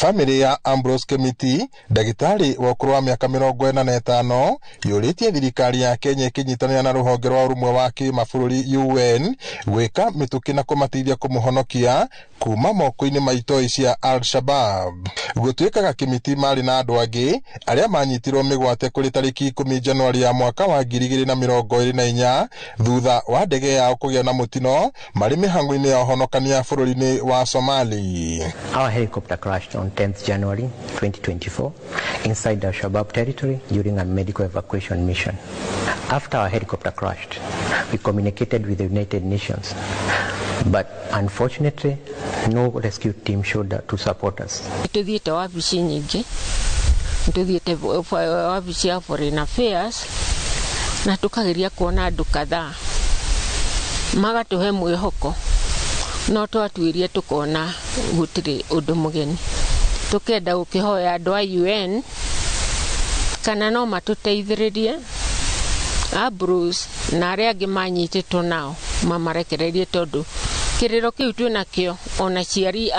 Family ya Ambrose Kemiti, ndagitari wa ukuru wa miaka 45, yuritie thirikari ya Kenya ikinyitanira na ruhonge rwa urumwe wa kimabũrũri UN gwika mituki na kumatithia kumuhonokia kuma moko-ini ma itoi cia Al-Shabab. Gutuikaga Kemiti mari na andu angi aria manyitirwo migwate kuri tariki 10 Januari ya mwaka wa 2024 thutha wa ndege yao kugia na mutino mari mihango-ini ya uhonokania bũrũri-ini wa Somali. Our helicopter crashed on 10th January 2024 inside Al-Shabab territory during a medical evacuation mission. After our helicopter crashed, we communicated with the United Nations, but unfortunately, no rescue team showed up to support us. Tuthiete wabici nyingi, tuthiete wabici ya Foreign Affairs, na tukageria kuona andu kadhaa magatuhe mwihoko, no twatuirie tukona gutiri undu mugeni. Tukenda gukihoya andu a UN kana no matuteithiririe Ambrose na aria angi manyititwo nao mamarekererie tondu kiriro kiu twinakio ona ciari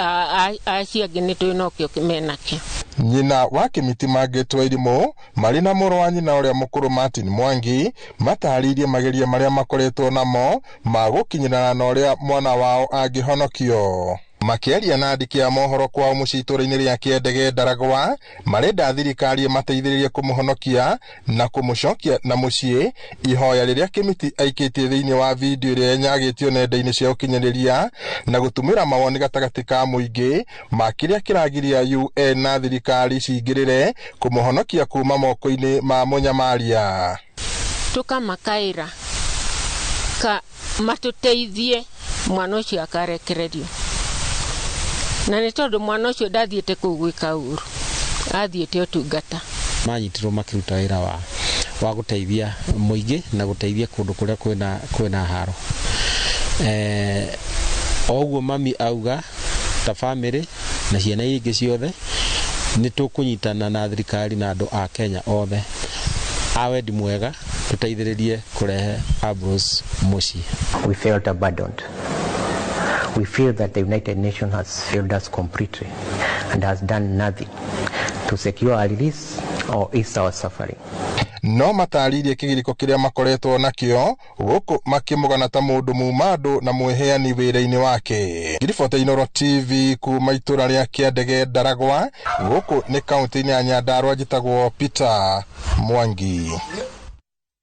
aciangi ni twinakio kimenakio. Nyina wa Kemiti magitwo irimu mari na muru wa nyina uria mukuru Martin Mwangi mataririe mageria maria makoretwo namo magukinyirana na uria mwana wao angihonokio. Makiaria na andiki ya mohoro kwa mucitura-ini ria kiendege Ndaragwa marenda thirikari mateithiririe kumuhonokia na kumucokia na mucii. Ihoya riria Kemiti aikitie thiini wa video iria nyagitio nenda-ini cia ukinyaniria na gutumira mawoni gatagati ka muingi makiria kiragiria UN na thirikari cingirire kumuhonokia kuma moko-ini ma munyamaria. Tukamakaira ka matuteithie mwana ucio akarekererio. Na ni tondu mwana ucio ndathiete kugwika uru, athiete utungata. Manyitirwo makiruta wira wa guteithia muingi na guteithia kundu kuria kwina haro. Oguo mami auga ta family na ciana ingi ciothe ni tukunyitana na thirikari na andu a Kenya othe awendi mwega tuteithiririe kurehe Ambrose mucii. We felt abandoned. We feel that the United Nations has failed us completely and has done nothing to secure our release or ease our suffering. No mataririe kigiriko kiria makoretwo nakio guku makimugana ta mundu mumadu na mweheani wira-ini wake. Riboti Inooro TV kuma itura ria kiendege Ndaragwa guku ni kaunti-ini ya Nyandarua njitagwo Peter Mwangi.